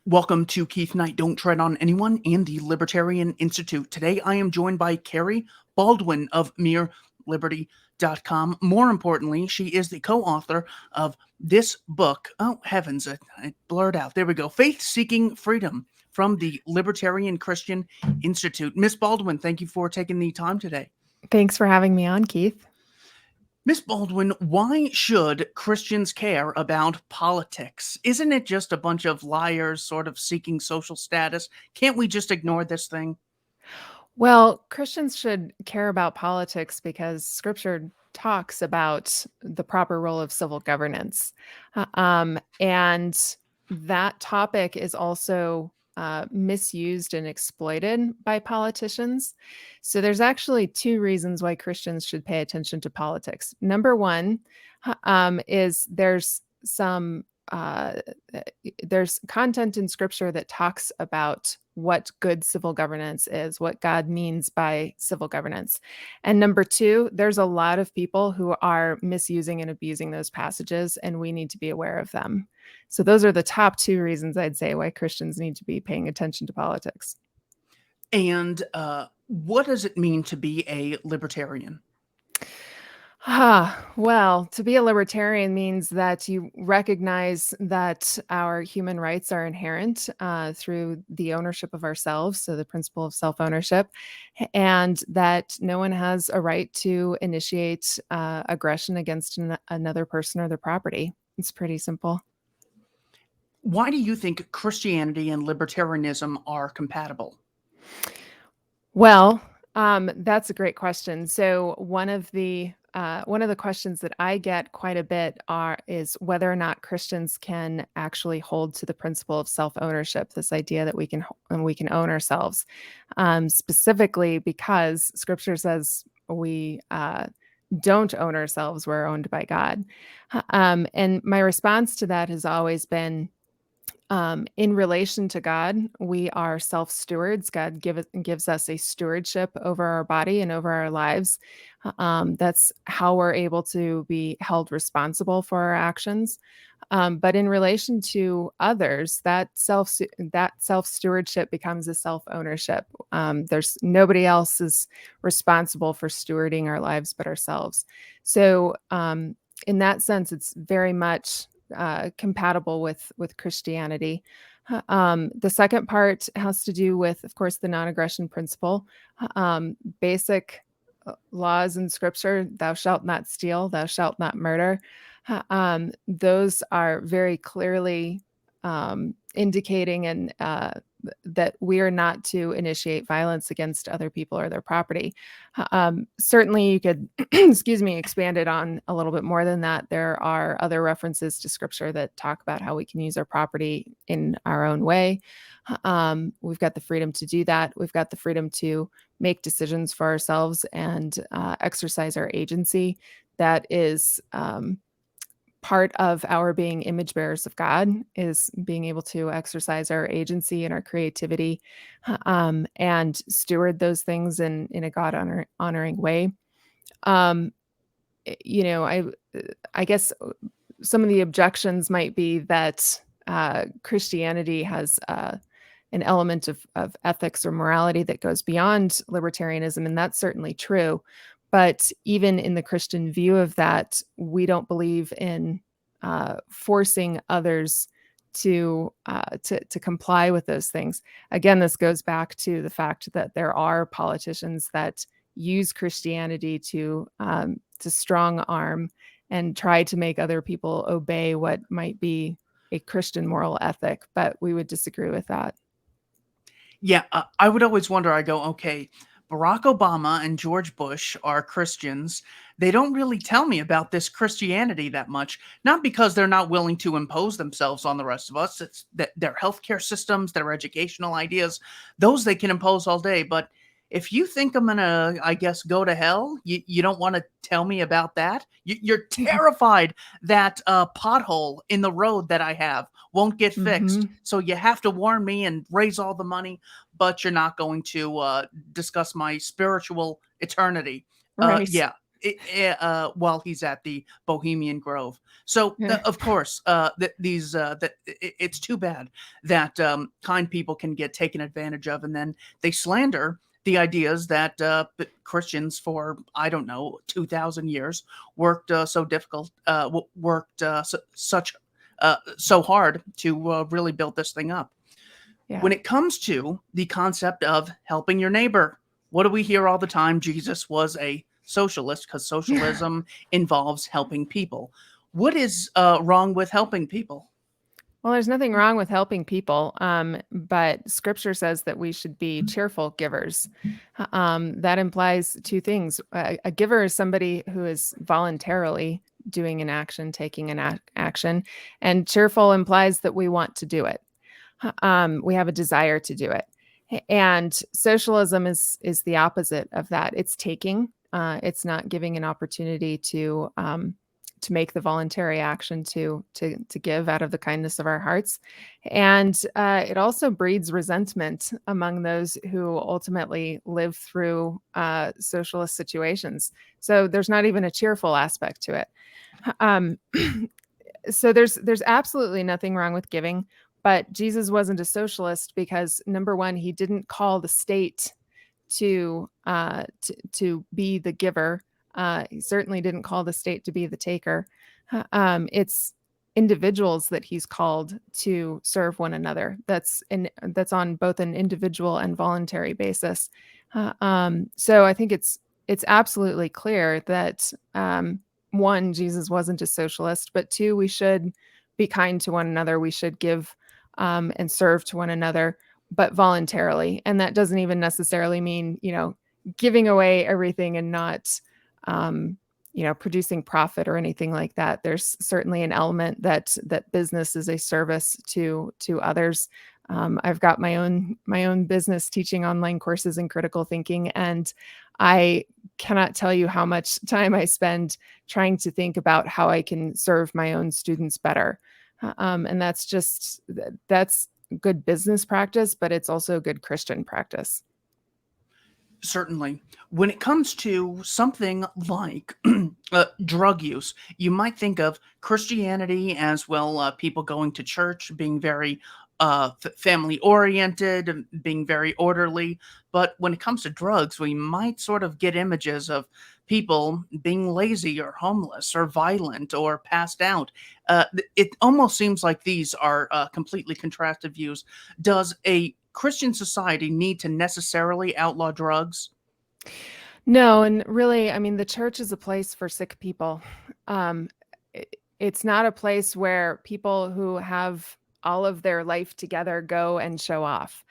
Welcome to Keith Knight Don't Tread on Anyone and the Libertarian Institute. Today I am joined by Kerry Baldwin of MereLiberty.com. More importantly, she is the co-author of this book. Oh, heavens, it blurred out. There we go. Faith Seeking Freedom from the Libertarian Christian Institute. Miss Baldwin, thank you for taking the time today. Thanks for having me on, Keith. Miss Baldwin, why should Christians care about politics? Isn't it just a bunch of liars sort of seeking social status? Can't we just ignore this thing? Well, Christians should care about politics because Scripture talks about the proper role of civil governance. And that topic is also misused and exploited by politicians. So there's actually two reasons why Christians should pay attention to politics. Number one is there's content in Scripture that talks about what good civil governance is, what God means by civil governance. And number two, there's a lot of people who are misusing and abusing those passages, and we need to be aware of them. So those are the top two reasons I'd say why Christians need to be paying attention to politics. And what does it mean to be a libertarian? Well, to be a libertarian means that you recognize that our human rights are inherent through the ownership of ourselves, so the principle of self-ownership, and that no one has a right to initiate aggression against another person or their property. It's pretty simple. Why do you think Christianity and libertarianism are compatible? Well, that's a great question. So one of the questions that I get quite a bit is whether or not Christians can actually hold to the principle of self-ownership, this idea that we can own ourselves, specifically because Scripture says we don't own ourselves; we're owned by God. And my response to that has always been, in relation to God, we are self-stewards. God gives us a stewardship over our body and over our lives. That's how we're able to be held responsible for our actions. But in relation to others, that self-stewardship becomes a self-ownership. There's nobody else is responsible for stewarding our lives but ourselves. So in that sense, it's very much compatible with Christianity. The second part has to do with, of course, the non-aggression principle. Basic laws in Scripture: thou shalt not steal, thou shalt not murder. Those are very clearly indicating and that we are not to initiate violence against other people or their property. Certainly you could, expand it on a little bit more than that. There are other references to Scripture that talk about how we can use our property in our own way. We've got the freedom to do that. We've got the freedom to make decisions for ourselves and exercise our agency. That is part of our being image bearers of God, is being able to exercise our agency and our creativity and steward those things in a God honoring way. I guess some of the objections might be that Christianity has an element of ethics or morality that goes beyond libertarianism, and that's certainly true. But even in the Christian view of that, we don't believe in forcing others to comply with those things. Again, this goes back to the fact that there are politicians that use Christianity to strong arm and try to make other people obey what might be a Christian moral ethic. But we would disagree with that. Yeah, I would always wonder, I go, okay, Barack Obama and George Bush are Christians. They don't really tell me about this Christianity that much, not because they're not willing to impose themselves on the rest of us. It's that their healthcare systems, their educational ideas, those they can impose all day. But if you think I'm gonna, I guess, go to hell, you don't want to tell me about that. You're terrified that pothole in the road that I have won't get fixed. So you have to warn me and raise all the money, but you're not going to discuss my spiritual eternity. Right. Yeah. while he's at the Bohemian Grove. So of course, it's too bad that kind people can get taken advantage of, and then they slander the ideas that Christians for, I don't know, 2,000 years worked so hard to really build this thing up. Yeah. When it comes to the concept of helping your neighbor, what do we hear all the time? Jesus was a socialist because socialism involves helping people. What is wrong with helping people? Well, there's nothing wrong with helping people, but Scripture says that we should be cheerful givers. That implies two things. A giver is somebody who is voluntarily doing an action, taking an action, and cheerful implies that we want to do it. We have a desire to do it. And socialism is the opposite of that. It's taking. It's not giving an opportunity to make the voluntary action to give out of the kindness of our hearts. And it also breeds resentment among those who ultimately live through socialist situations. So there's not even a cheerful aspect to it. So there's absolutely nothing wrong with giving, but Jesus wasn't a socialist because, number one, he didn't call the state to be the giver. He certainly didn't call the state to be the taker. It's individuals that he's called to serve one another. That's on both an individual and voluntary basis. So I think it's absolutely clear that one, Jesus wasn't a socialist, but two, we should be kind to one another. We should give and serve to one another, but voluntarily. And that doesn't even necessarily mean, giving away everything and not, producing profit or anything like that. There's certainly an element that business is a service to others. I've got my own business teaching online courses in critical thinking, and I cannot tell you how much time I spend trying to think about how I can serve my own students better. And that's good business practice, but it's also good Christian practice. Certainly. When it comes to something like drug use, you might think of Christianity as well, people going to church, being very family oriented, being very orderly. But when it comes to drugs, we might sort of get images of people being lazy or homeless or violent or passed out. It almost seems like these are completely contrasted views. Does a Christian society need to necessarily outlaw drugs? No, and really, I mean, the church is a place for sick people. It's not a place where people who have all of their life together go and show off.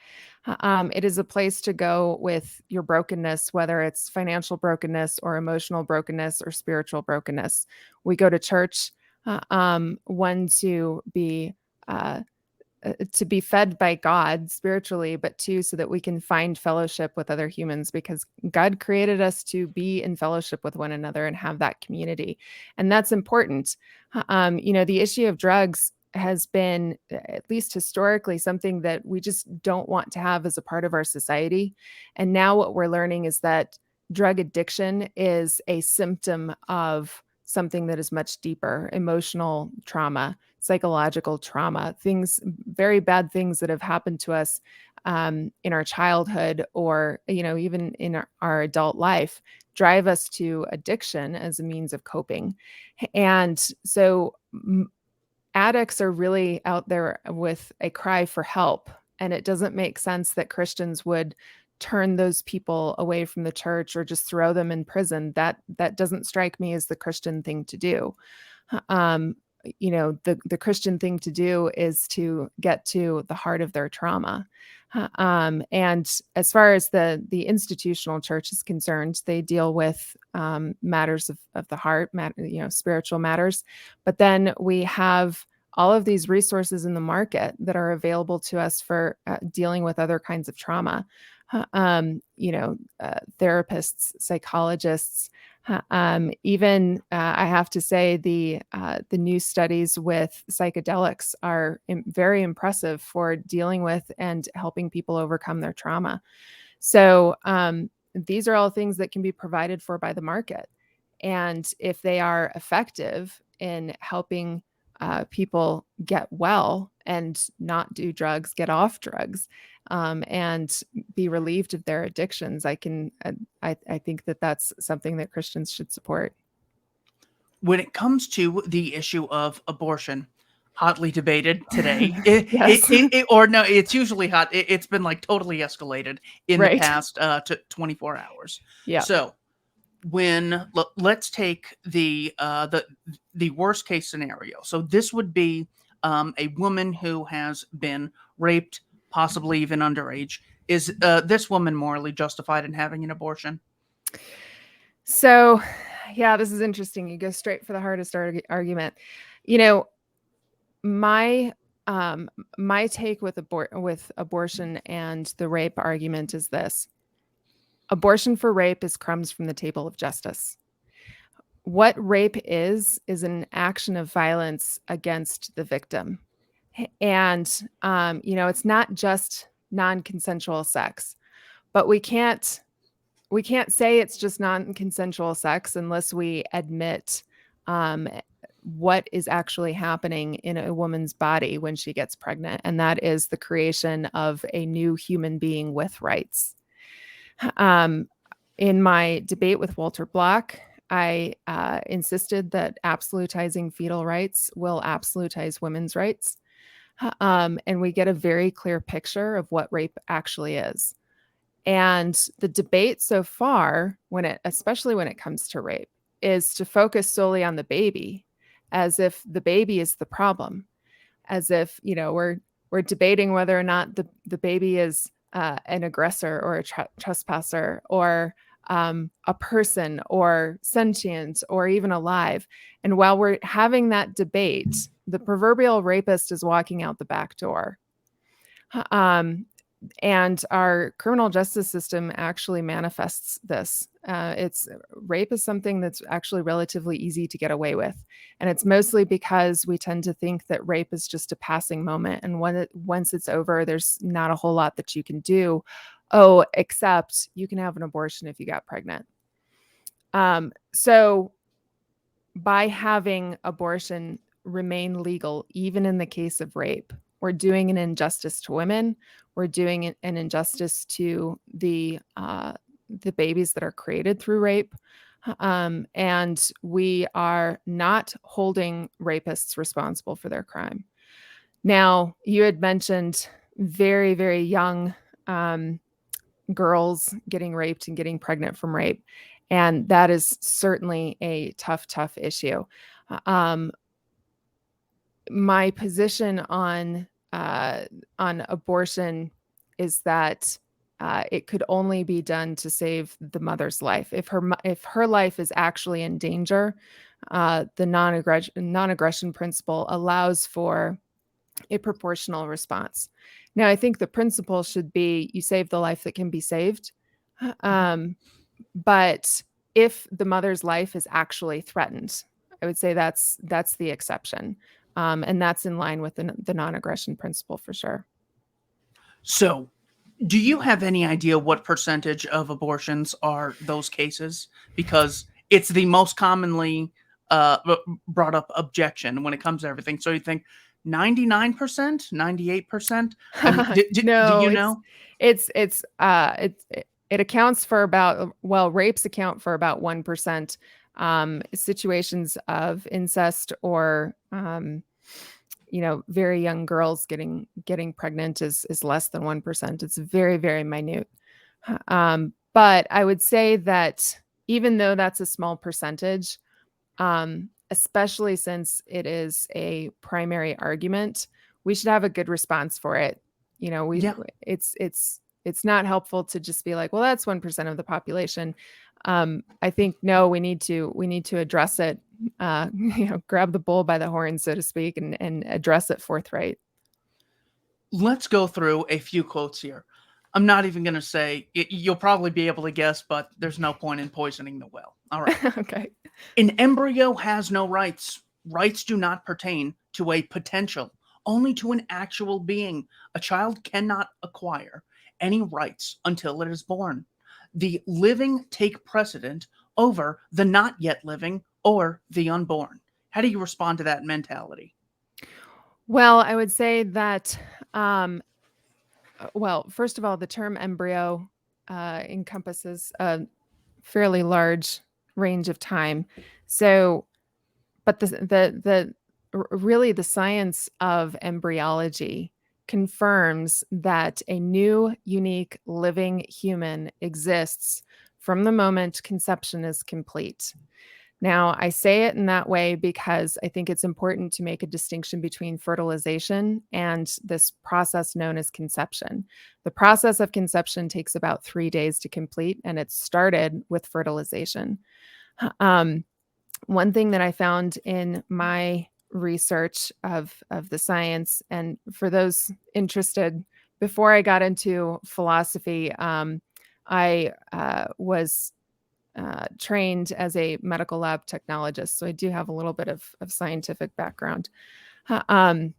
It is a place to go with your brokenness, whether it's financial brokenness or emotional brokenness or spiritual brokenness. We go to church, one, to be fed by God spiritually, but two, so that we can find fellowship with other humans, because God created us to be in fellowship with one another and have that community. And that's important. The issue of drugs has been, at least historically, something that we just don't want to have as a part of our society. And now what we're learning is that drug addiction is a symptom of something that is much deeper: emotional trauma, psychological trauma, very bad things that have happened to us in our childhood, or even in our adult life, drive us to addiction as a means of coping. And so addicts are really out there with a cry for help, and it doesn't make sense that Christians would turn those people away from the church or just throw them in prison. That doesn't strike me as the Christian thing to do. The Christian thing to do is to get to the heart of their trauma. And as far as the institutional church is concerned, they deal with matters of the heart, spiritual matters. But then we have all of these resources in the market that are available to us for dealing with other kinds of trauma. Therapists, psychologists, even I have to say the new studies with psychedelics are very impressive for dealing with and helping people overcome their trauma. So these are all things that can be provided for by the market. And if they are effective in helping people get well and not do drugs, get off drugs, and be relieved of their addictions, I think that that's something that Christians should support. When it comes to the issue of abortion, hotly debated today, Yes. or no, it's usually hot. It's been like totally escalated in the Right. past 24 hours. Yeah. So let's take the worst case scenario. So this would be a woman who has been raped, possibly even underage. Is this woman morally justified in having an abortion? So, yeah, this is interesting. You go straight for the hardest argument. You know, my my take with abortion and the rape argument is this: abortion for rape is crumbs from the table of justice. What rape is an action of violence against the victim. And it's not just non-consensual sex, but we can't say it's just non-consensual sex unless we admit what is actually happening in a woman's body when she gets pregnant, and that is the creation of a new human being with rights. In my debate with Walter Block, I insisted that absolutizing fetal rights will absolutize women's rights. And we get a very clear picture of what rape actually is. And the debate so far, especially when it comes to rape, is to focus solely on the baby, as if the baby is the problem, as if we're debating whether or not the baby is an aggressor or a trespasser or a person or sentient or even alive. And while we're having that debate, the proverbial rapist is walking out the back door. And our criminal justice system actually manifests this. Rape is something that's actually relatively easy to get away with. And it's mostly because we tend to think that rape is just a passing moment. And once it's over, there's not a whole lot that you can do. Oh, except you can have an abortion if you got pregnant. So by having abortion remain legal, even in the case of rape, we're doing an injustice to women. We're doing an injustice to the babies that are created through rape. And we are not holding rapists responsible for their crime. Now, you had mentioned very, very young girls getting raped and getting pregnant from rape. And that is certainly a tough issue. My position on abortion is that it could only be done to save the mother's life. If her life is actually in danger, the non-aggression principle allows for a proportional response. Now, I think the principle should be you save the life that can be saved. But if the mother's life is actually threatened, I would say that's the exception. And that's in line with the non-aggression principle for sure. So, do you have any idea what percentage of abortions are those cases? Because it's the most commonly brought up objection when it comes to everything. So you think 99%, 98%? No, do you know? It accounts for about, rapes account for about 1%. Situations of incest or very young girls getting pregnant is less than 1%. It's very, very minute. But I would say that even though that's a small percentage, especially since it is a primary argument, we should have a good response for it. It's not helpful to just be like, well, that's 1% of the population. I think no, we need to address it. Grab the bull by the horn, so to speak, and address it forthright. Let's go through a few quotes here. I'm not even going to say it, you'll probably be able to guess, but there's no point in poisoning the well. All right. Okay. An embryo has no rights. Rights do not pertain to a potential, only to an actual being. A child cannot acquire any rights until it is born. The living take precedent over the not yet living or the unborn. How do you respond to that mentality? Well, I would say that, well, first of all, the term embryo encompasses a fairly large range of time. So, but really the science of embryology confirms that a new, unique, living human exists from the moment conception is complete. Now, I say it in that way because I think it's important to make a distinction between fertilization and this process known as conception. The process of conception takes about 3 days to complete, and it started with fertilization. Um, One thing that I found in my research of the science, and for those interested, before I got into philosophy, I was trained as a medical lab technologist. So I do have a little bit of scientific background. Um,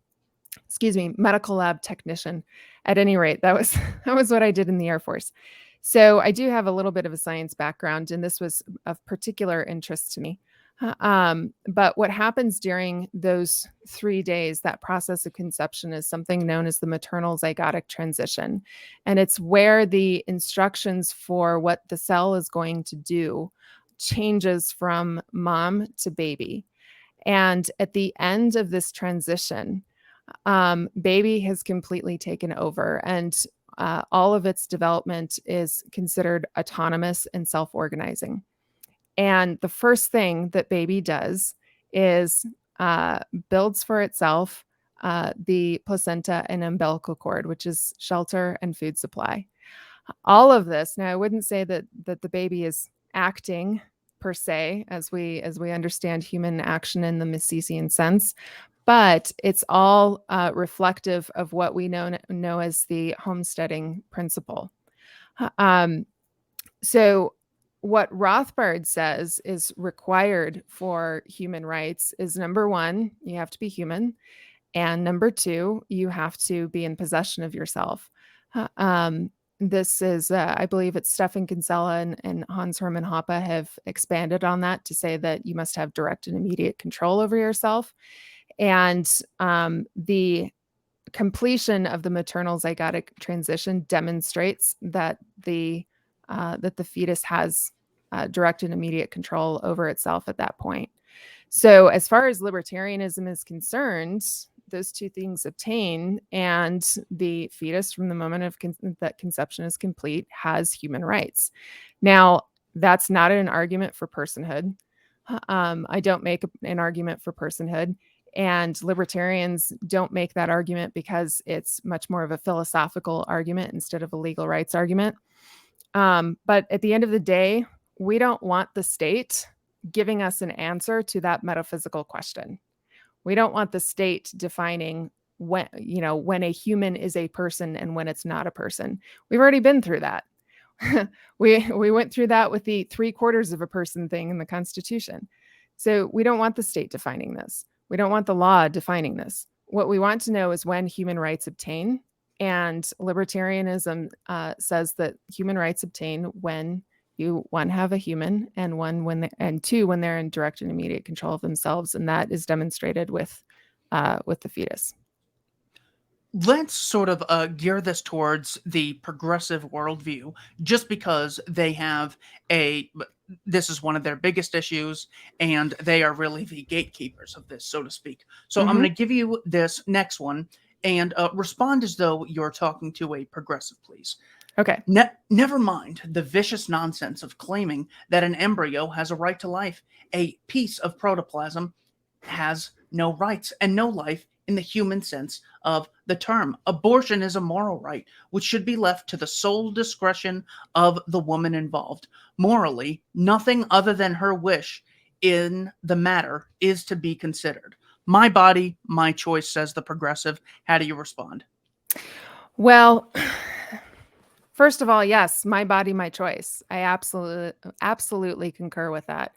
Excuse me, medical lab technician. At any rate, that was that was what I did in the Air Force. So I do have a little bit of a science background, and this was of particular interest to me. But what happens during those 3 days, that process of conception, is something known as the maternal zygotic transition. And it's where the instructions for what the cell is going to do changes from mom to baby. And at the end of this transition, baby has completely taken over, and all of its development is considered autonomous and self-organizing. And the first thing that baby does is builds for itself the placenta and umbilical cord, which is shelter and food supply. All of this. Now, I wouldn't say that the baby is acting per se, as we understand human action in the Misesian sense, but it's all reflective of what we know as the homesteading principle. Um, so what Rothbard says is required for human rights is, number one, you have to be human. And number two, you have to be in possession of yourself. This is, I believe it's Stefan Kinsella and Hans Hermann Hoppe have expanded on that to say that you must have direct and immediate control over yourself. And the completion of the maternal zygotic transition demonstrates that the fetus has direct and immediate control over itself at that point. So, as far as libertarianism is concerned, those two things obtain, and the fetus, from the moment of that conception is complete, has human rights. Now, that's not an argument for personhood. I don't make an argument for personhood. And libertarians don't make that argument because it's much more of a philosophical argument instead of a legal rights argument. But at the end of the day, we don't want the state giving us an answer to that metaphysical question. We don't want the state defining when a human is a person and when it's not a person. We've already been through that. we went through that with the 3/4 of a person thing in the Constitution. So we don't want the state defining this. We don't want the law defining this. What we want to know is when human rights obtain. And libertarianism says that human rights obtain when you, one, have a human, and two, when they're in direct and immediate control of themselves, and that is demonstrated with the fetus. Let's sort of gear this towards the progressive worldview, just because they have this is one of their biggest issues, and they are really the gatekeepers of this, so to speak. So I'm going to give you this next one, and respond as though you're talking to a progressive, please. Okay. Never mind the vicious nonsense of claiming that an embryo has a right to life. A piece of protoplasm has no rights and no life in the human sense of the term. Abortion is a moral right, which should be left to the sole discretion of the woman involved. Morally, nothing other than her wish in the matter is to be considered. My body, my choice, says the progressive. How do you respond? Well, first of all, yes, my body, my choice. I absolutely concur with that.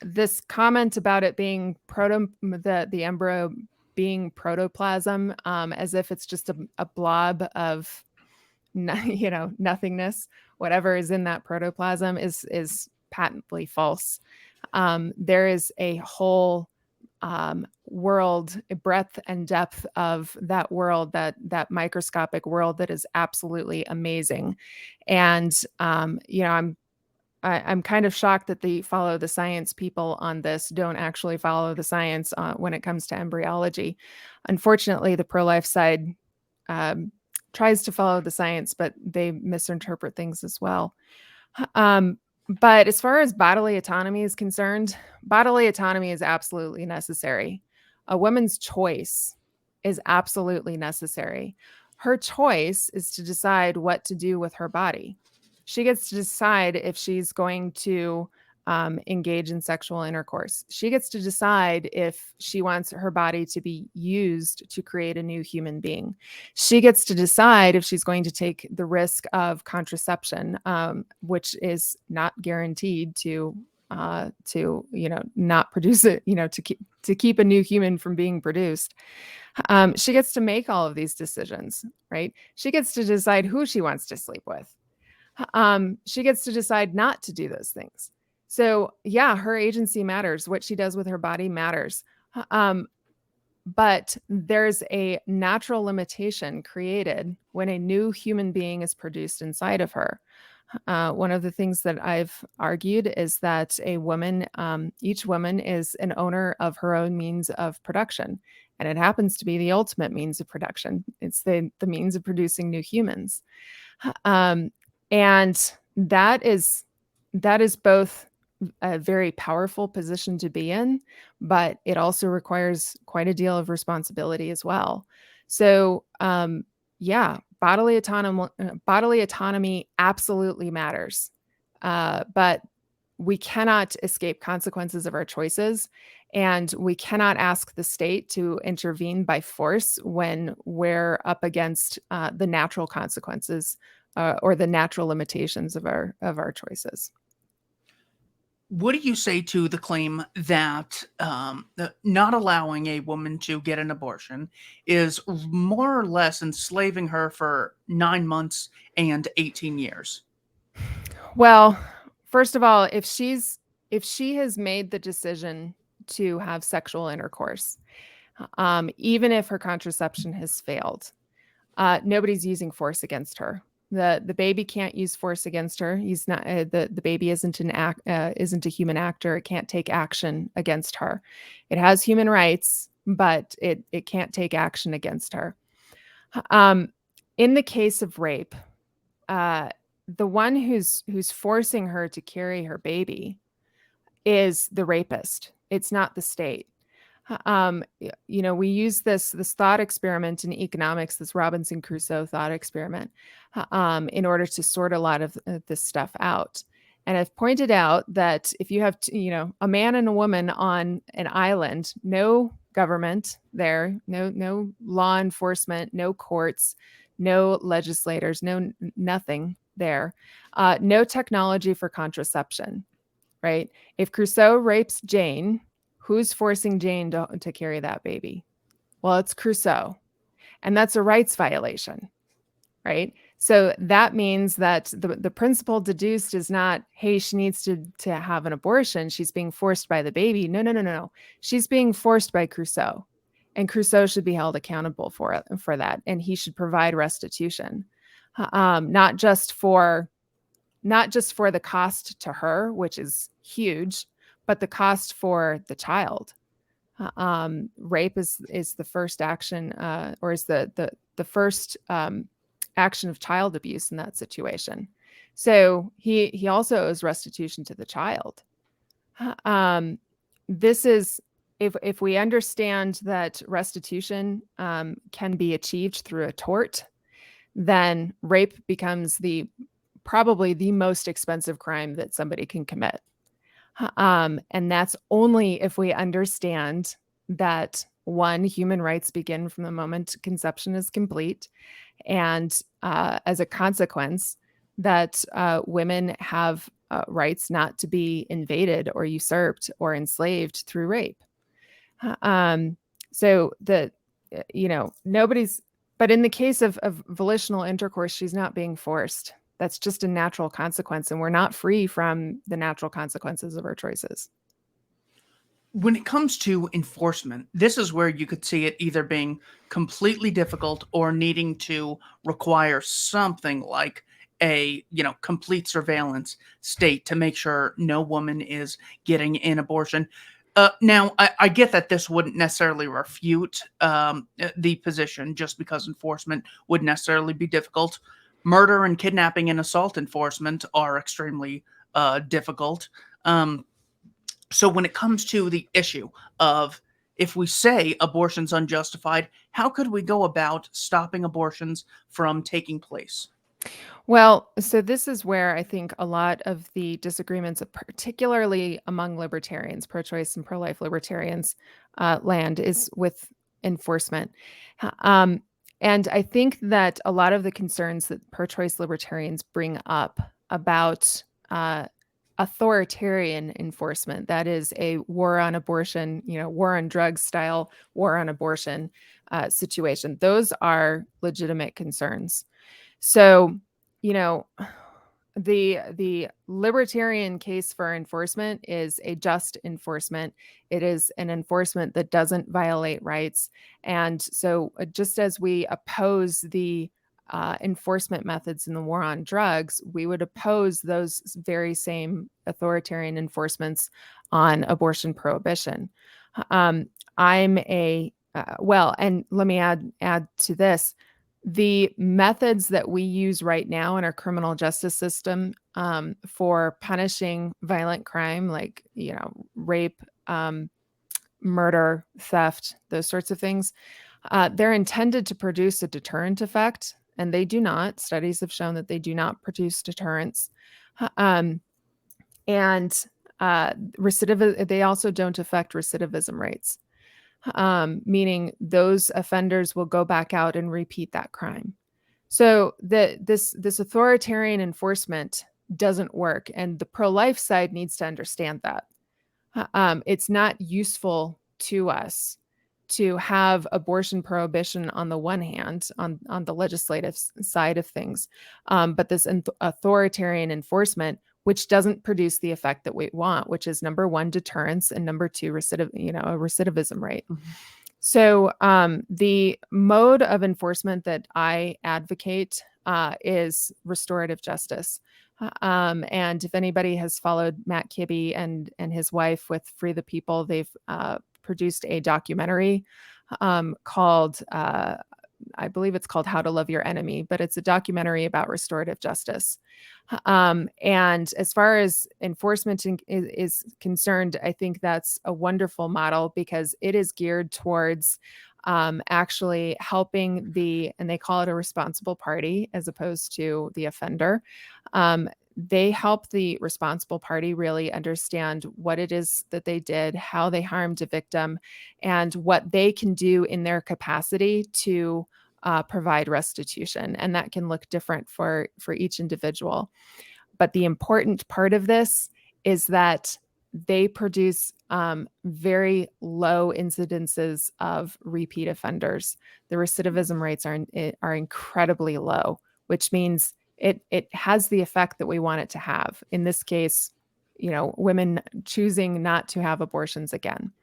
This comment about it being the embryo being protoplasm, as if it's just a blob of nothingness, whatever is in that protoplasm, is patently false. There is a whole world, a breadth and depth of that world, that microscopic world, that is absolutely amazing. And I'm kind of shocked that the follow the science people on this don't actually follow the science when it comes to embryology. Unfortunately, the pro-life side tries to follow the science, but they misinterpret things as well. But as far as bodily autonomy is concerned, bodily autonomy is absolutely necessary. A woman's choice is absolutely necessary. Her choice is to decide what to do with her body. She gets to decide if she's going to engage in sexual intercourse. She gets to decide if she wants her body to be used to create a new human being. She gets to decide if she's going to take the risk of contraception, which is not guaranteed to not produce it, to keep a new human from being produced. She gets to make all of these decisions, right? She gets to decide who she wants to sleep with. She gets to decide not to do those things. So yeah, her agency matters. What she does with her body matters. But there's a natural limitation created when a new human being is produced inside of her. One of the things that I've argued is that each woman is an owner of her own means of production. And it happens to be the ultimate means of production. It's the means of producing new humans. And that is both a very powerful position to be in, but it also requires quite a deal of responsibility as well. So, bodily autonomy absolutely matters, but we cannot escape consequences of our choices, and we cannot ask the state to intervene by force when we're up against the natural consequences or the natural limitations of our choices. What do you say to the claim that not allowing a woman to get an abortion is more or less enslaving her for 9 months and 18 years? Well, first of all, if she has made the decision to have sexual intercourse, even if her contraception has failed, nobody's using force against her. The baby can't use force against her. He's not the baby isn't isn't a human actor. It can't take action against her. It has human rights, but it can't take action against her. In the case of rape, the one who's forcing her to carry her baby is the rapist. It's not the state. We use this thought experiment in economics, this Robinson Crusoe thought experiment, in order to sort a lot of this stuff out. And I've pointed out that if you have, a man and a woman on an island, no government there, no law enforcement, no courts, no legislators, nothing there, no technology for contraception, right? If Crusoe rapes Jane, who's forcing Jane to carry that baby? Well, it's Crusoe. And that's a rights violation, right? So that means that the principle deduced is not, hey, she needs to have an abortion. She's being forced by the baby. No. She's being forced by Crusoe. And Crusoe should be held accountable for that. And he should provide restitution, not just for the cost to her, which is huge, but the cost for the child. Rape is the first action, or is the first action of child abuse in that situation. So he also owes restitution to the child. This is, if we understand that restitution can be achieved through a tort, then rape becomes probably the most expensive crime that somebody can commit. And that's only if we understand that, one, human rights begin from the moment conception is complete. And as a consequence, that women have rights not to be invaded or usurped or enslaved through rape. So nobody's, but in the case of volitional intercourse, she's not being forced. That's just a natural consequence, and we're not free from the natural consequences of our choices. When it comes to enforcement, this is where you could see it either being completely difficult or needing to require something like a complete surveillance state to make sure no woman is getting an abortion. Now, I get that this wouldn't necessarily refute the position just because enforcement would necessarily be difficult. Murder and kidnapping and assault enforcement are extremely difficult. So when it comes to the issue of, if we say abortion's unjustified, how could we go about stopping abortions from taking place? Well, so this is where I think a lot of the disagreements, particularly among libertarians, pro-choice and pro-life libertarians, land is with enforcement. Um, and I think that a lot of the concerns that pro-choice libertarians bring up about authoritarian enforcement, that is a war on abortion, war on drugs style, war on abortion situation, those are legitimate concerns. So, you know, the libertarian case for enforcement is a just enforcement. It is an enforcement that doesn't violate rights. And so just as we oppose the enforcement methods in the war on drugs, we would oppose those very same authoritarian enforcements on abortion prohibition. Um, I'm a well, and let me add to this: the methods that we use right now in our criminal justice system for punishing violent crime, like rape, murder, theft, those sorts of things, they're intended to produce a deterrent effect, and they do not. Studies have shown that they do not produce deterrence. Um, and they also don't affect recidivism rates, meaning those offenders will go back out and repeat that crime. So this authoritarian enforcement doesn't work, and the pro-life side needs to understand that. It's not useful to us to have abortion prohibition on the one hand, on the legislative side of things, but this authoritarian enforcement, which doesn't produce the effect that we want, which is number one, deterrence, and number two, a recidivism rate. Mhm. So the mode of enforcement that I advocate is restorative justice. And if anybody has followed Matt Kibbe and his wife with Free the People, they've produced a documentary called, I believe it's called How to Love Your Enemy, but it's a documentary about restorative justice. And as far as enforcement is concerned, I think that's a wonderful model because it is geared towards actually helping and they call it a responsible party as opposed to the offender. They help the responsible party really understand what it is that they did, how they harmed a victim, and what they can do in their capacity to provide restitution. And that can look different for each individual. But the important part of this is that they produce very low incidences of repeat offenders. The recidivism rates are incredibly low, which means it has the effect that we want it to have. In this case, women choosing not to have abortions again.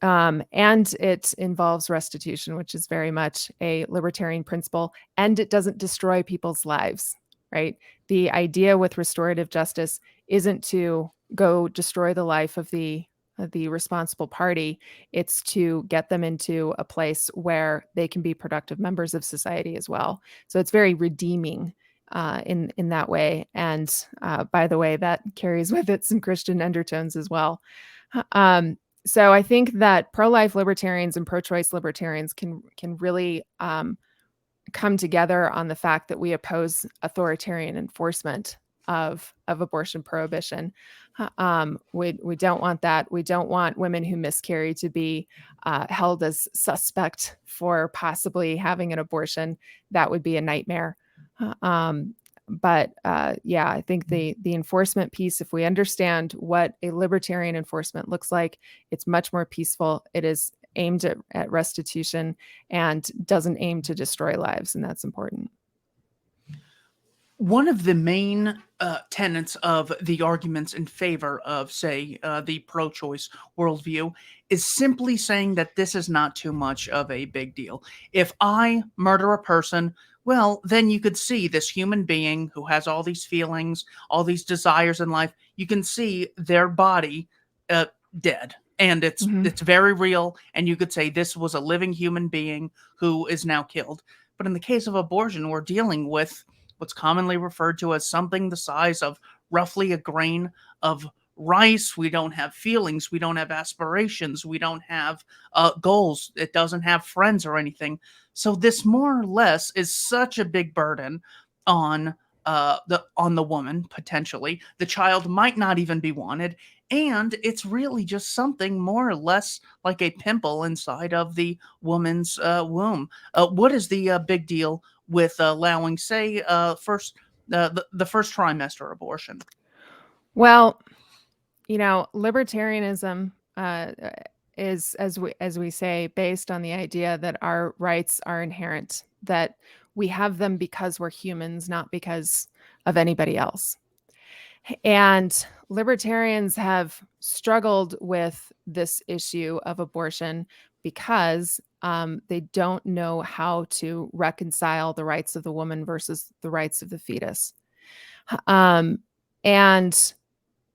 And it involves restitution, which is very much a libertarian principle, and it doesn't destroy people's lives, right? The idea with restorative justice isn't to go destroy the life of the responsible party. It's to get them into a place where they can be productive members of society as well. So it's very redeeming in that way. And by the way, that carries with it some Christian undertones as well. So I think that pro-life libertarians and pro-choice libertarians can really come together on the fact that we oppose authoritarian enforcement of abortion prohibition. We don't want that. We don't want women who miscarry to be held as suspect for possibly having an abortion. That would be a nightmare. But yeah, I think the enforcement piece, if we understand what a libertarian enforcement looks like, it's much more peaceful. It is aimed at restitution and doesn't aim to destroy lives, and that's important. One of the main tenets of the arguments in favor of, say, the pro choice worldview is simply saying that this is not too much of a big deal. If I murder a person, well, then you could see this human being who has all these feelings, all these desires in life. You can see their body uh, dead. And Mhm. it's very real, and you could say this was a living human being who is now killed. But in the case of abortion, we're dealing with what's commonly referred to as something the size of roughly a grain of rice. We don't have feelings. We don't have aspirations. We don't have goals. It doesn't have friends or anything. So this more or less is such a big burden on the woman potentially. The child might not even be wanted, and it's really just something more or less like a pimple inside of the woman's womb. What is the big deal with allowing, say, the first trimester abortion? Well, libertarianism is, as we say, based on the idea that our rights are inherent, that we have them because we're humans, not because of anybody else. And libertarians have struggled with this issue of abortion because they don't know how to reconcile the rights of the woman versus the rights of the fetus. Um, and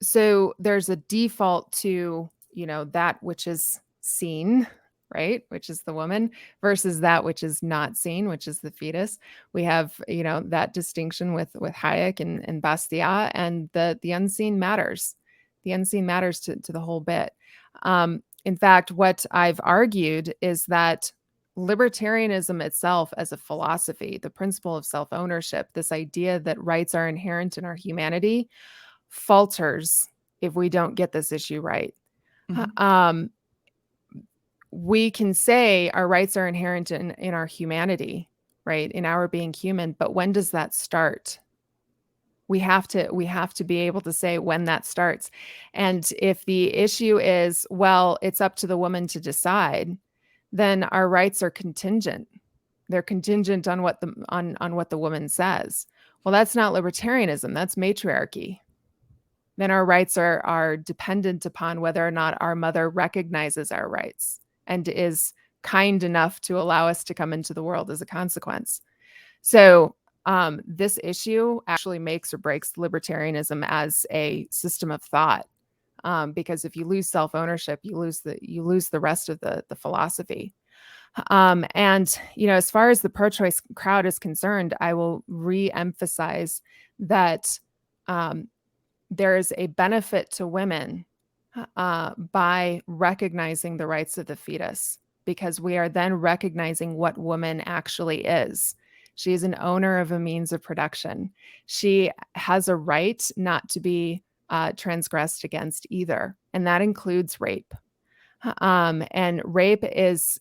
so there's a default to, that which is seen, right, which is the woman, versus that which is not seen, which is the fetus. We have, that distinction with Hayek and Bastiat, and the unseen matters. The unseen matters to the whole bit. In fact, what I've argued is that libertarianism itself as a philosophy, the principle of self-ownership, this idea that rights are inherent in our humanity, falters if we don't get this issue right. Mhm. Um, we can say our rights are inherent in our humanity, right? In our being human, but when does that start? We have to be able to say when that starts. And if the issue is, well, it's up to the woman to decide, then our rights are contingent. They're contingent on what the woman says. Well, that's not libertarianism, that's matriarchy. Then our rights are dependent upon whether or not our mother recognizes our rights and is kind enough to allow us to come into the world as a consequence. So this issue actually makes or breaks libertarianism as a system of thought, because if you lose self-ownership, you lose the rest of the philosophy. And as far as the pro-choice crowd is concerned, I will re-emphasize that there is a benefit to women by recognizing the rights of the fetus, because we are then recognizing what woman actually is. She is an owner of a means of production. She has a right not to be transgressed against either, and that includes rape. And rape is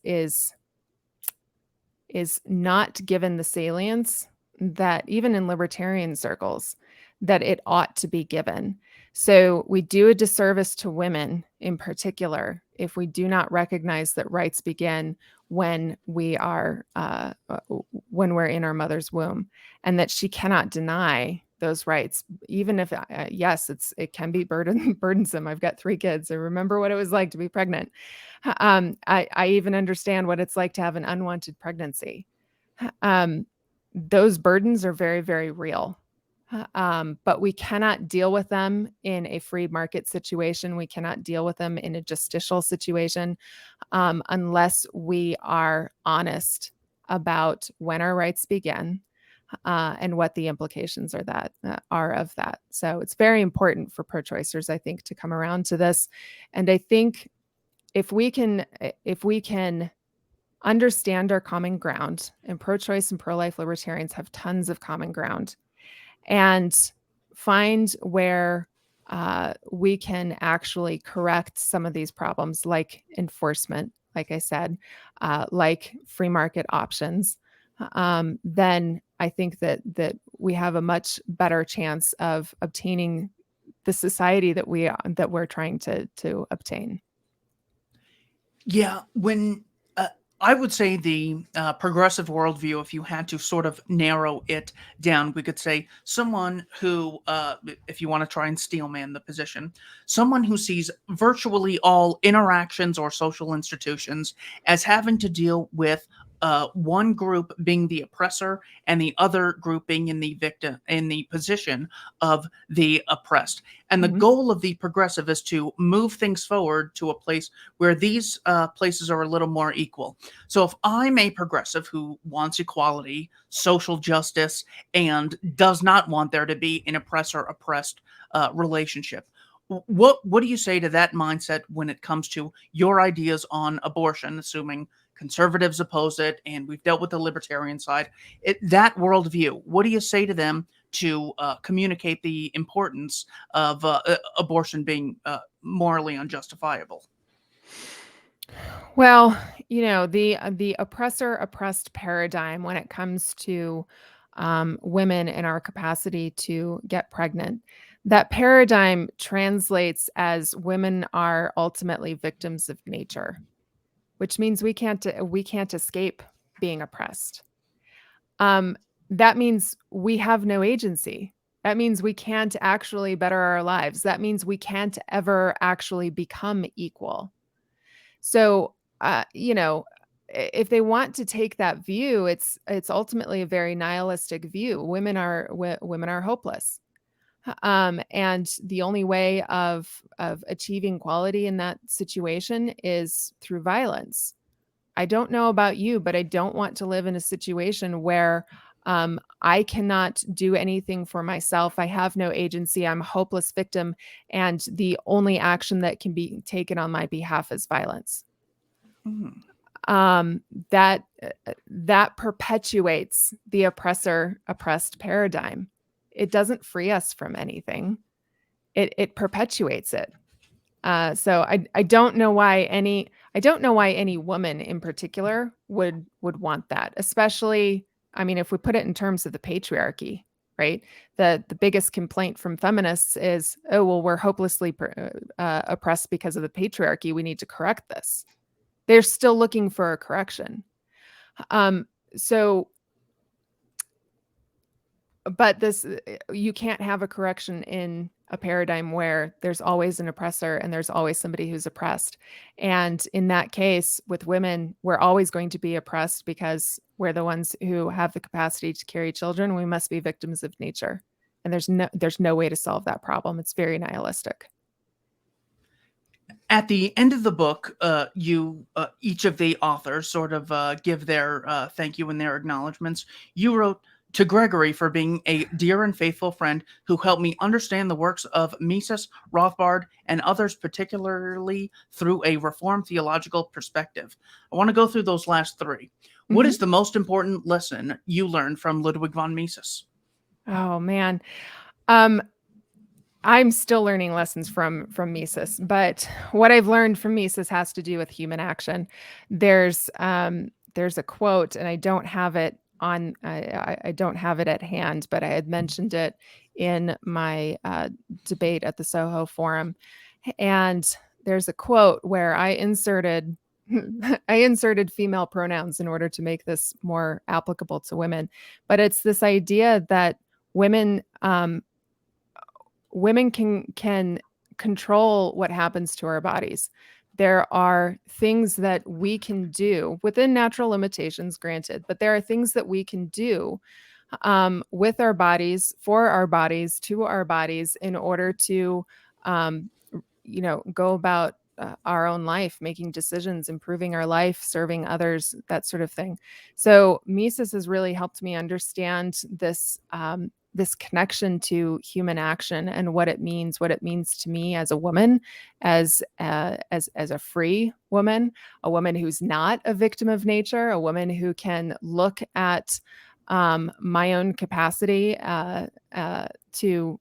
not given the salience that, even in libertarian circles, that it ought to be given. So we do a disservice to women in particular if we do not recognize that rights begin when we are when we're in our mother's womb, and that she cannot deny those rights, even if yes, it can be burdensome. I've got 3 kids. I remember what it was like to be pregnant. I even understand what it's like to have an unwanted pregnancy. Those burdens are very, very real. But we cannot deal with them in a free market situation. We cannot deal with them in a justicial situation unless we are honest about when our rights begin and what the implications are of that. So it's very important for pro-choicers, I think, to come around to this. And I think if we can understand our common ground, and pro-choice and pro-life libertarians have tons of common ground, and find where we can actually correct some of these problems, like enforcement, like I said, like free market options, then I think that we have a much better chance of obtaining the society that we're trying to obtain. Yeah, when I would say the progressive worldview, if you had to sort of narrow it down, we could say someone who, if you want to try and steelman the position, someone who sees virtually all interactions or social institutions as having to deal with one group being the oppressor and the other group being in the victim, in the position of the oppressed. And the Mhm. goal of the progressive is to move things forward to a place where these places are a little more equal. So if I'm a progressive who wants equality, social justice, and does not want there to be an oppressor oppressed relationship, what do you say to that mindset when it comes to your ideas on abortion, assuming conservatives oppose it, and we've dealt with the libertarian side, that worldview? What do you say to them to communicate the importance of abortion being morally unjustifiable? Well, the oppressor oppressed paradigm when it comes to women and our capacity to get pregnant, that paradigm translates as women are ultimately victims of nature, which means we can't escape being oppressed. Um, that means we have no agency. That means we can't actually better our lives. That means we can't ever actually become equal. So, if they want to take that view, it's ultimately a very nihilistic view. Women are hopeless, and the only way of achieving equality in that situation is through violence. I don't know about you, but I don't want to live in a situation where I cannot do anything for myself. I have no agency. I'm a hopeless victim, and the only action that can be taken on my behalf is violence. Hmm. um, that perpetuates the oppressor oppressed paradigm. It doesn't free us from anything. It perpetuates it. So I don't know why any woman in particular would want that, especially, I mean, if we put it in terms of the patriarchy, right? The biggest complaint from feminists is, oh, well, we're hopelessly oppressed because of the patriarchy. We need to correct this. They're still looking for a correction. Um, so, but you can't have a correction in a paradigm where there's always an oppressor and there's always somebody who's oppressed. And in that case, with women, we're always going to be oppressed because we're the ones who have the capacity to carry children. We must be victims of nature. And there's no way to solve that problem. It's very nihilistic. At the end of the book, you each of the authors sort of give their thank you and their acknowledgments. You wrote to Gregory for being a dear and faithful friend who helped me understand the works of Mises, Rothbard, and others, particularly through a Reformed theological perspective. I want to go through those last three. What Mhm. is the most important lesson you learned from Ludwig von Mises? Oh man. Um, I'm still learning lessons from Mises, but what I've learned from Mises has to do with human action. There's a quote, and I don't have it on I don't have it at hand, but I had mentioned it in my debate at the Soho Forum, and there's a quote where I inserted I inserted female pronouns in order to make this more applicable to women, but it's this idea that women women can control what happens to our bodies. There are things that we can do within natural limitations, granted, but there are things that we can do with our bodies, for our bodies, to our bodies, in order to, go about our own life, making decisions, improving our life, serving others, that sort of thing. So Mises has really helped me understand this connection to human action and what it means to me as a woman, as a free woman, a woman who's not a victim of nature, a woman who can look at my own capacity to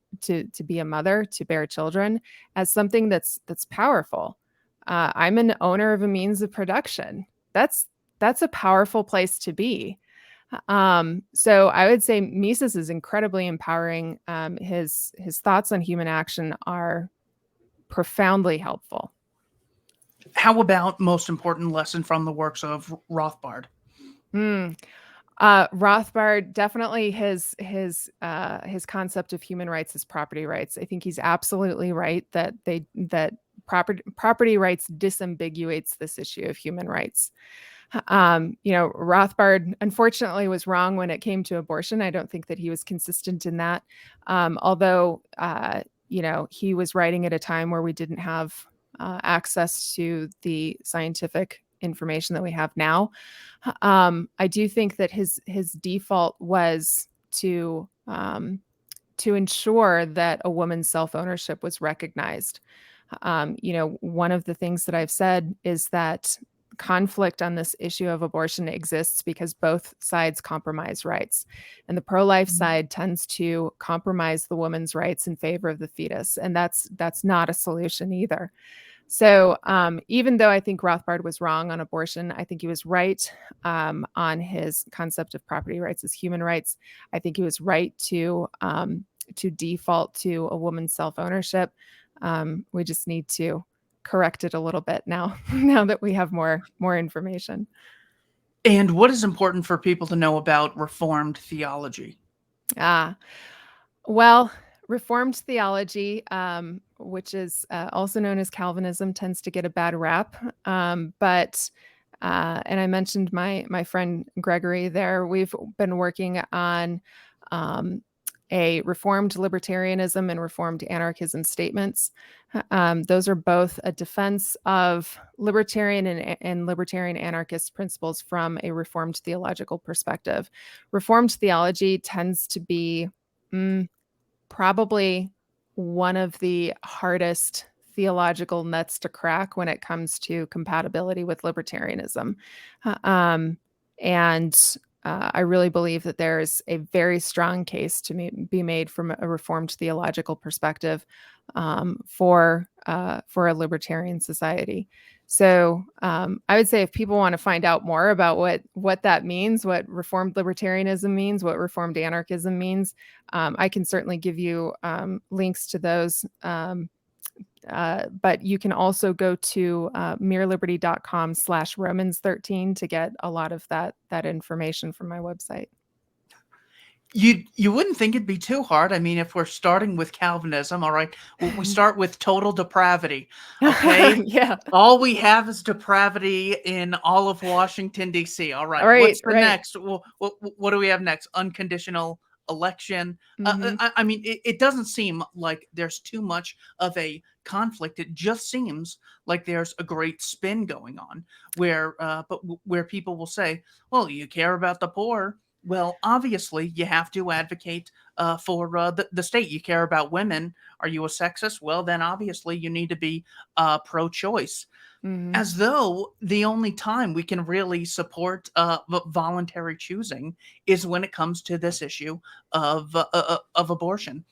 be a mother, to bear children, as something that's powerful. I'm an owner of a means of production. That's a powerful place to be. So I would say Mises is incredibly empowering. His thoughts on human action are profoundly helpful. How about most important lesson from the works of Rothbard? Mm. Rothbard, definitely his concept of human rights is property rights. I think he's absolutely right that property rights disambiguates this issue of human rights. Rothbard unfortunately was wrong when it came to abortion. I don't think that he was consistent in that. Although, he was writing at a time where we didn't have access to the scientific information that we have now. I do think that his default was to ensure that a woman's self-ownership was recognized. One of the things that I've said is that conflict on this issue of abortion exists because both sides compromise rights. And the pro-life side tends to compromise the woman's rights in favor of the fetus. And that's not a solution either. So even though I think Rothbard was wrong on abortion, I think he was right on his concept of property rights as human rights. I think he was right to default to a woman's self-ownership. We just need to correct it a little bit now that we have more information. And what is important for people to know about Reformed theology? Well, Reformed theology, which is also known as Calvinism, tends to get a bad rap. But and I mentioned my friend Gregory there. We've been working on a Reformed libertarianism and Reformed anarchism statements. Those are both a defense of libertarian and libertarian anarchist principles from a Reformed theological perspective. Reformed theology tends to be probably one of the hardest theological nuts to crack when it comes to compatibility with libertarianism. I really believe that there's a very strong case to be made from a Reformed theological perspective for a libertarian society. So I would say if people want to find out more about what that means, what Reformed libertarianism means, what Reformed anarchism means, I can certainly give you links to those. But you can also go to mereliberty.com/Romans13 to get a lot of that information from my website. You wouldn't think it'd be too hard. I mean, if we're starting with Calvinism, all right, we start with total depravity. Okay, Yeah. all we have is depravity in all of Washington D.C. All right, what's the next? Well, what do we have next? Unconditional election. I mean, it doesn't seem like there's too much of a conflict. It just seems like there's a great spin going on where people will say, well, you care about the poor. Well, obviously, you have to advocate for the state. You care about women. Are you a sexist? Well, then obviously you need to be pro-choice. As though the only time we can really support voluntary choosing is when it comes to this issue of abortion.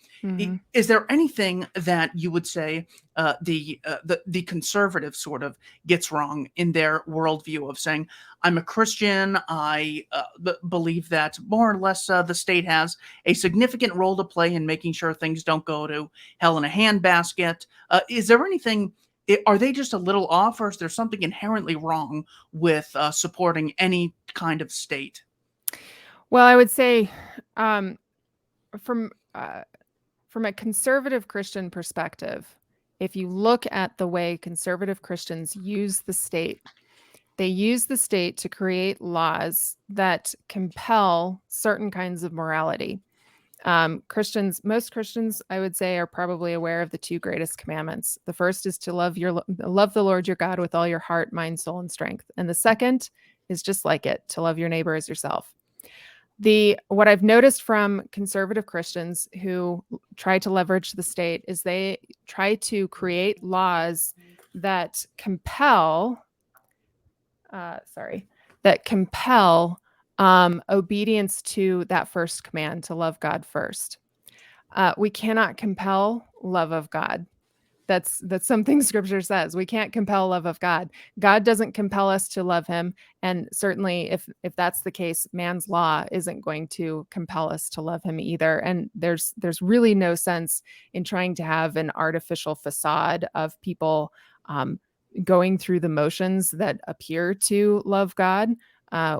Is there anything that you would say the conservative sort of gets wrong in their worldview of saying, I'm a Christian, I believe that more or less the state has a significant role to play in making sure things don't go to hell in a handbasket? Is there anything? Are they just a little off, or is there something inherently wrong with supporting any kind of state? Well, I would say from a conservative Christian perspective, if you look at the way conservative Christians use the state, they use the state to create laws that compel certain kinds of morality. Most Christians, I would say, are probably aware of the two greatest commandments. The first is to love the Lord your God with all your heart, mind, soul, and strength. And the second is just like it, to love your neighbor as yourself. What I've noticed from conservative Christians who try to leverage the state is they try to create laws that compel obedience to that first command, to love God first. We cannot compel love of God. That's something Scripture says. We can't compel love of God. God doesn't compel us to love him. And certainly if that's the case, man's law isn't going to compel us to love him either. And there's really no sense in trying to have an artificial facade of people going through the motions that appear to love God,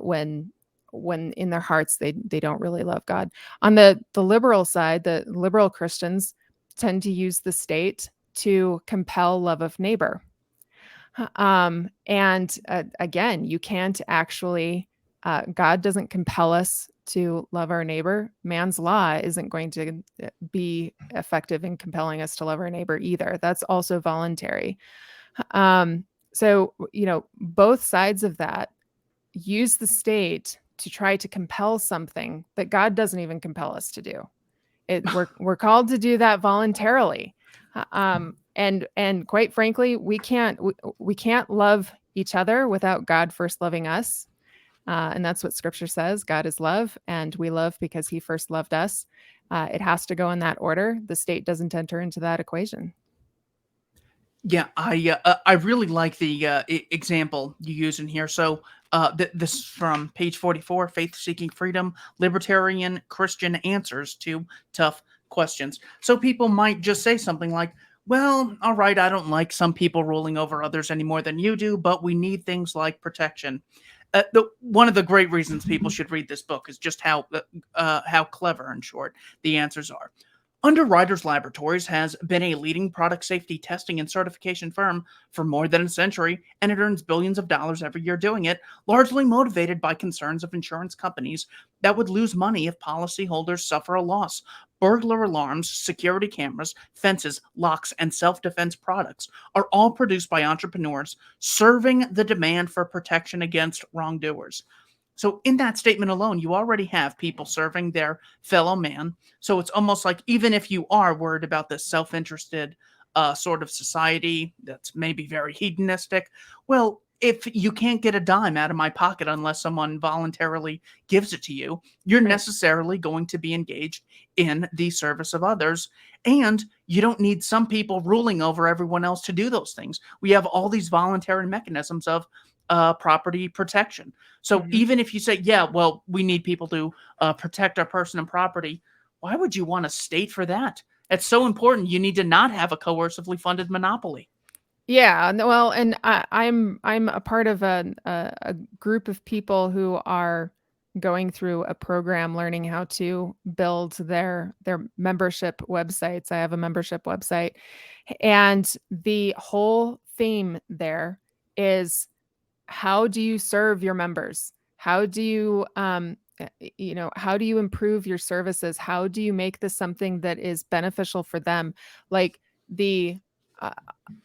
when in their hearts they don't really love God. On the liberal side, the liberal Christians tend to use the state to compel love of neighbor. And again, you can't actually, God doesn't compel us to love our neighbor. Man's law isn't going to be effective in compelling us to love our neighbor either. That's also voluntary. So, both sides of that use the state to try to compel something that God doesn't even compel us to do. We're called to do that voluntarily. And quite frankly, we can't love each other without God first loving us. And that's what Scripture says. God is love, and we love because He first loved us. It has to go in that order. The state doesn't enter into that equation. Yeah, I really like the example you use in here. So this is from page 44, Faith Seeking Freedom, Libertarian Christian Answers to Tough Questions. So people might just say something like, well, all right, I don't like some people ruling over others any more than you do, but we need things like protection. One of the great reasons people should read this book is just how clever and short the answers are. Underwriters Laboratories has been a leading product safety testing and certification firm for more than a century, and it earns billions of dollars every year doing it, largely motivated by concerns of insurance companies that would lose money if policyholders suffer a loss. Burglar alarms, security cameras, fences, locks, and self-defense products are all produced by entrepreneurs serving the demand for protection against wrongdoers. So in that statement alone, you already have people serving their fellow man. So it's almost like even if you are worried about this self-interested sort of society that's maybe very hedonistic, well, if you can't get a dime out of my pocket unless someone voluntarily gives it to you, you're Right. necessarily going to be engaged in the service of others. And you don't need some people ruling over everyone else to do those things. We have all these voluntary mechanisms of property protection. So Mhm. even if you say, yeah, well, we need people to protect our person and property, why would you want a state for that? It's so important. You need to not have a coercively funded monopoly. Yeah, well, and I'm a part of a group of people who are going through a program learning how to build their membership websites. I have a membership website, and the whole theme there is, how do you serve your members? How do you how do you improve your services? How do you make this something that is beneficial for them? Like the uh,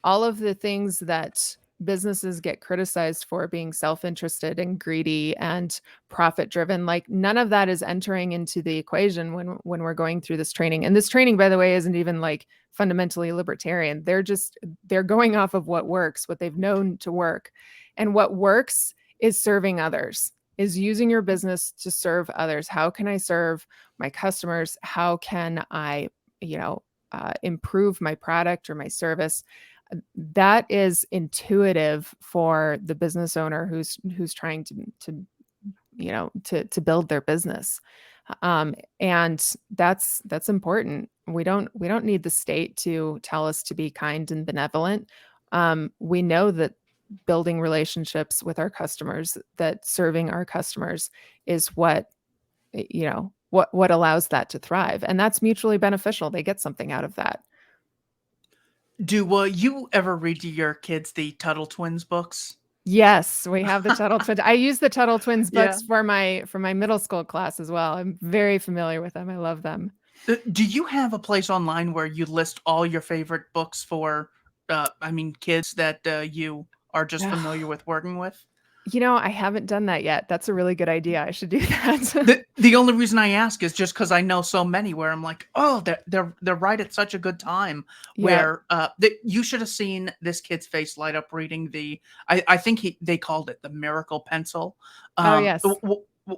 all of the things that businesses get criticized for being self-interested and greedy and profit driven, like none of that is entering into the equation when we're going through this training. And this training, by the way, isn't even like fundamentally libertarian. They're going off of what works, what they've known to work. And what works is serving others, is using your business to serve others. How can I serve my customers? How can I, improve my product or my service? That is intuitive for the business owner who's trying to build their business. And that's important. We don't need the state to tell us to be kind and benevolent. We know that building relationships with our customers, that serving our customers is what allows that to thrive, and that's mutually beneficial. They get something out of that. Do you ever read to your kids the Tuttle Twins books? Yes, we have the Tuttle Twins. I use the Tuttle Twins Yeah. books for my middle school class as well. I'm very familiar with them. I love them. Do you have a place online where you list all your favorite books for, kids that you are just familiar with working with? I haven't done that yet. That's a really good idea. I should do that. The only reason I ask is just because I know so many where I'm like, oh, they're right at such a good time Yeah. where you should have seen this kid's face light up reading I think they called it the Miracle Pencil, Oh, yes.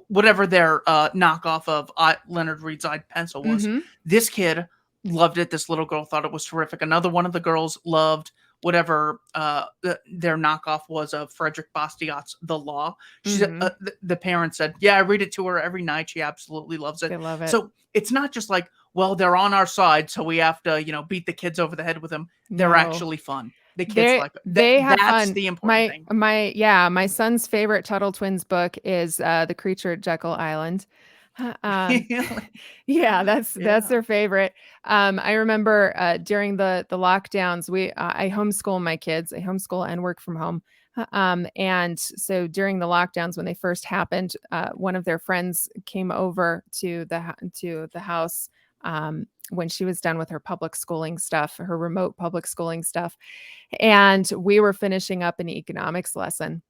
whatever their knockoff of Leonard Reed's Eyed Pencil was. Mhm. This kid loved it. This little girl thought it was terrific. Another one of the girls loved whatever their knockoff was of Frederick Bastiat's The Law. She said, Mhm. the parents said, yeah, I read it to her every night. She absolutely loves it. They love it. So it's not just like, well, they're on our side, so we have to, beat the kids over the head with them. They're No. actually fun. The kids like that. They have That's fun. the important thing. My son's favorite Tuttle Twins book is The Creature at Jekyll Island. Yeah, that's Yeah. their favorite. I remember during the lockdowns, I homeschool my kids. I homeschool and work from home. And so during the lockdowns, when they first happened, one of their friends came over to the house when she was done with her public schooling stuff, her remote public schooling stuff, and we were finishing up an economics lesson.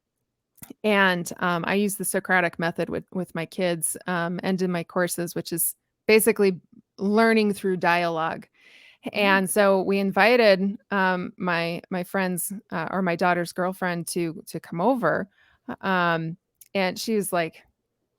And I use the Socratic method with my kids and in my courses, which is basically learning through dialogue. And so we invited my friends or my daughter's girlfriend to come over, and she was like,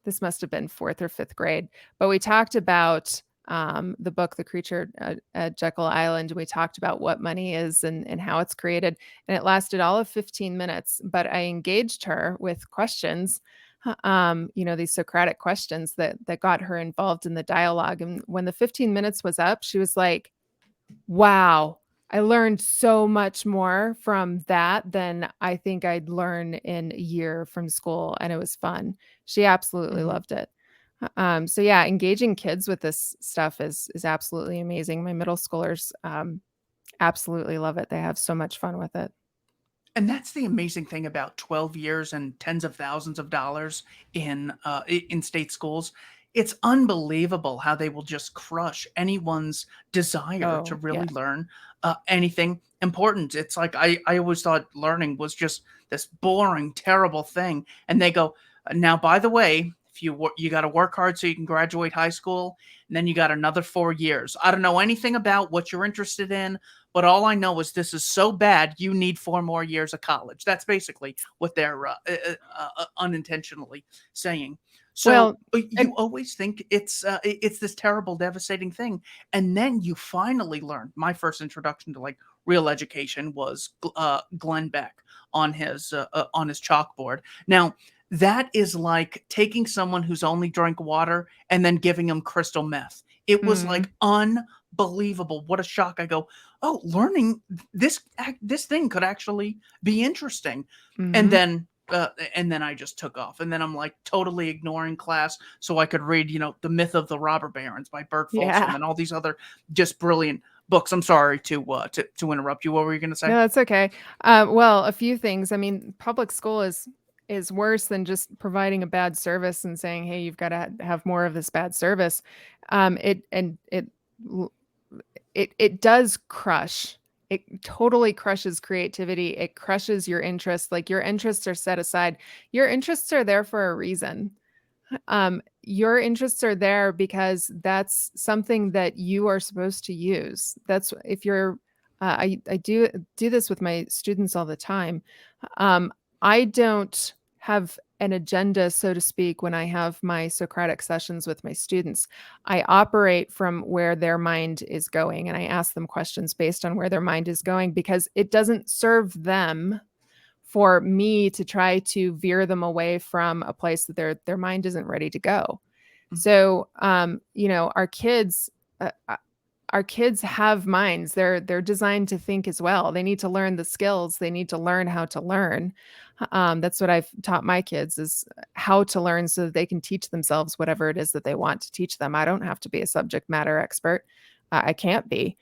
this must have been 4th or 5th grade, but we talked about the book, The Creature at Jekyll Island. We talked about what money is and how it's created. And it lasted all of 15 minutes, but I engaged her with questions, these Socratic questions that got her involved in the dialogue. And when the 15 minutes was up, she was like, wow, I learned so much more from that than I think I'd learn in a year from school. And it was fun. She absolutely loved it. So yeah, engaging kids with this stuff is absolutely amazing. My middle schoolers absolutely love it. They have so much fun with it. And that's the amazing thing about 12 years and tens of thousands of dollars in state schools. It's unbelievable how they will just crush anyone's desire to Oh, really yes. learn anything important. It's like I always thought learning was just this boring, terrible thing. And they go, now, by the way, if you got to work hard so you can graduate high school, and then you got another 4 years. I don't know anything about what you're interested in, but all I know is this is so bad, you need 4 more years of college. That's basically what they're unintentionally saying. So Well, you and always think it's this terrible, devastating thing, and then you finally learn. My first introduction to like real education was Glenn Beck on his chalkboard. Now that is like taking someone who's only drank water and then giving them crystal meth. It was mm, like unbelievable. What a shock. I go, oh, learning this thing could actually be interesting. And mhm. then I just took off. And then I'm like totally ignoring class so I could read, The Myth of the Robber Barons by Bert Folsom Yeah. and all these other just brilliant books. I'm sorry to interrupt you. What were you going to say? No, that's okay. Well, a few things. I mean, public school is worse than just providing a bad service and saying, "Hey, you've got to have more of this bad service." It it does crush. It totally crushes creativity. It crushes your interests. Like your interests are set aside. Your interests are there for a reason. Your interests are there because that's something that you are supposed to use. That's if you're I do this with my students all the time. um, I don't have an agenda, so to speak, when I have my Socratic sessions with my students. I operate from where their mind is going, and I ask them questions based on where their mind is going, because it doesn't serve them for me to try to veer them away from a place that their mind isn't ready to go. So, uh, uh, our kids have minds. They're designed to think as well. They need to learn the skills. They need to learn how to learn. That's what I've taught my kids, is how to learn so that they can teach themselves whatever it is that they want to teach them. I don't have to be a subject matter expert. I can't be.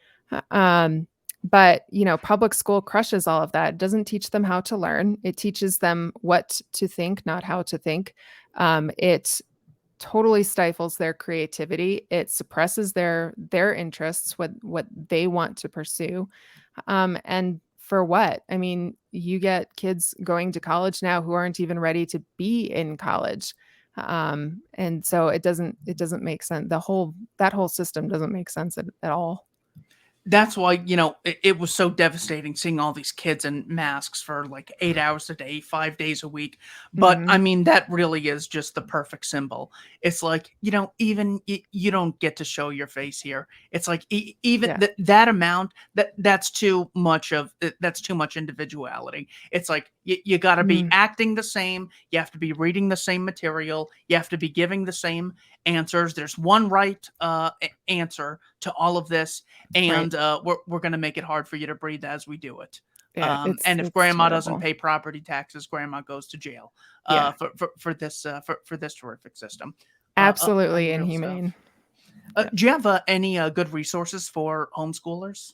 Um, but public school crushes all of that. It doesn't teach them how to learn. It teaches them what to think, not how to think. It totally stifles their creativity. It suppresses their interests, what they want to pursue. And for what? I mean, you get kids going to college now who aren't even ready to be in college. And so it doesn't make sense. That whole system doesn't make sense at all. That's why, it was so devastating seeing all these kids in masks for like 8 hours a day, 5 days a week. But I Mhm. mean, that really is just the perfect symbol. It's like, even you don't get to show your face here. It's like even Yeah, that amount that's too much individuality. It's like you got to be mm, acting the same. You have to be reading the same material. You have to be giving the same answers. There's one right answer to all of this, right. and we're going to make it hard for you to breathe as we do it. Yeah, And if it's grandma doesn't terrible. pay property taxes, grandma goes to jail Yeah, for this terrific system. absolutely Unreal stuff. inhumane. Yeah. Do you have any good resources for homeschoolers?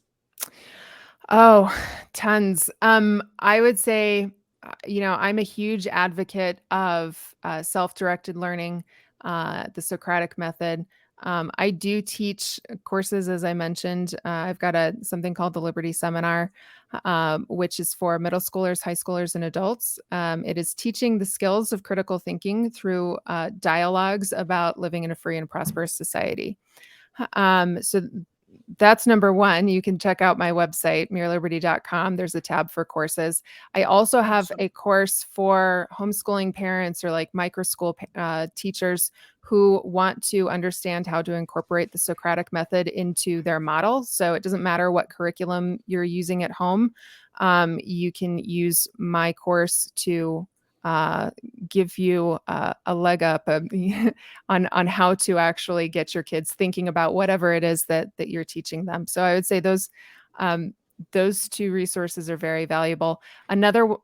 Oh, tons. I would say, I'm a huge advocate of self-directed learning, the Socratic method. I do teach courses, as I mentioned. I've got something called the Liberty Seminar, which is for middle schoolers, high schoolers, and adults. It is teaching the skills of critical thinking through dialogues about living in a free and prosperous society. So that's number one. You can check out my website, mereliberty.com. There's a tab for courses. I also have Awesome. a course for homeschooling parents or like micro school teachers who want to understand how to incorporate the Socratic method into their model. So it doesn't matter what curriculum you're using at home. You can use my course to give you a leg up on how to actually get your kids thinking about whatever it is that you're teaching them. So I would say those two resources are very valuable. Another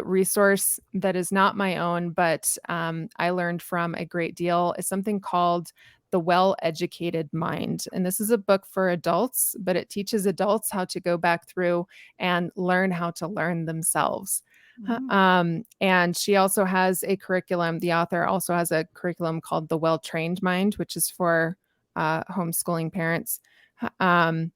resource that is not my own, but I learned from a great deal is something called The Well-Educated Mind. And this is a book for adults, but it teaches adults how to go back through and learn how to learn themselves. And she also has a curriculum. The author also has a curriculum called The Well-Trained Mind, which is for homeschooling parents. And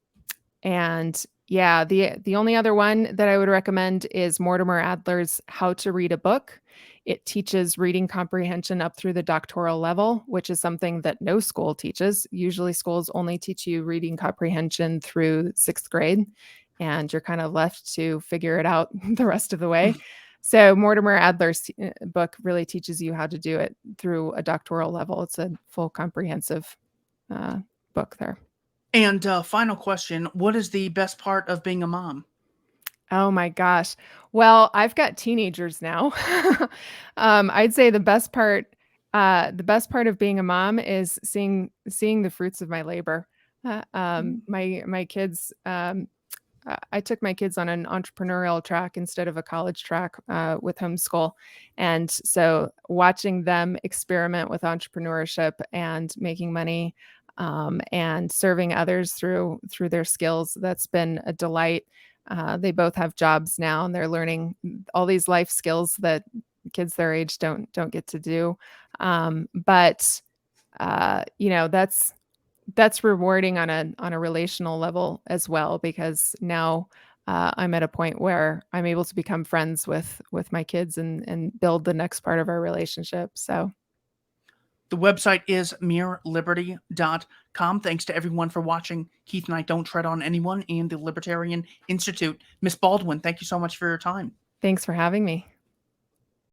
yeah, the only other one that I would recommend is Mortimer Adler's How to Read a Book. It teaches reading comprehension up through the doctoral level, which is something that no school teaches. Usually schools only teach you reading comprehension through 6th grade, and you're kind of left to figure it out the rest of the way. So Mortimer Adler's book really teaches you how to do it through a doctoral level. It's a full comprehensive book there. And final question: what is the best part of being a mom? Oh my gosh. Well, I've got teenagers now. I'd say the best part of being a mom is seeing the fruits of my labor. My kids, I took my kids on an entrepreneurial track instead of a college track with homeschool. And so watching them experiment with entrepreneurship and making money and serving others through their skills, that's been a delight. They both have jobs now, and they're learning all these life skills that kids their age don't get to do. But that's rewarding on a relational level as well, because now I'm at a point where I'm able to become friends with my kids and build the next part of our relationship. So The website is mereliberty.com. Thanks to everyone for watching Keith and I Don't Tread on Anyone and the Libertarian Institute. Miss Baldwin, thank you so much for your time. thanks for having me.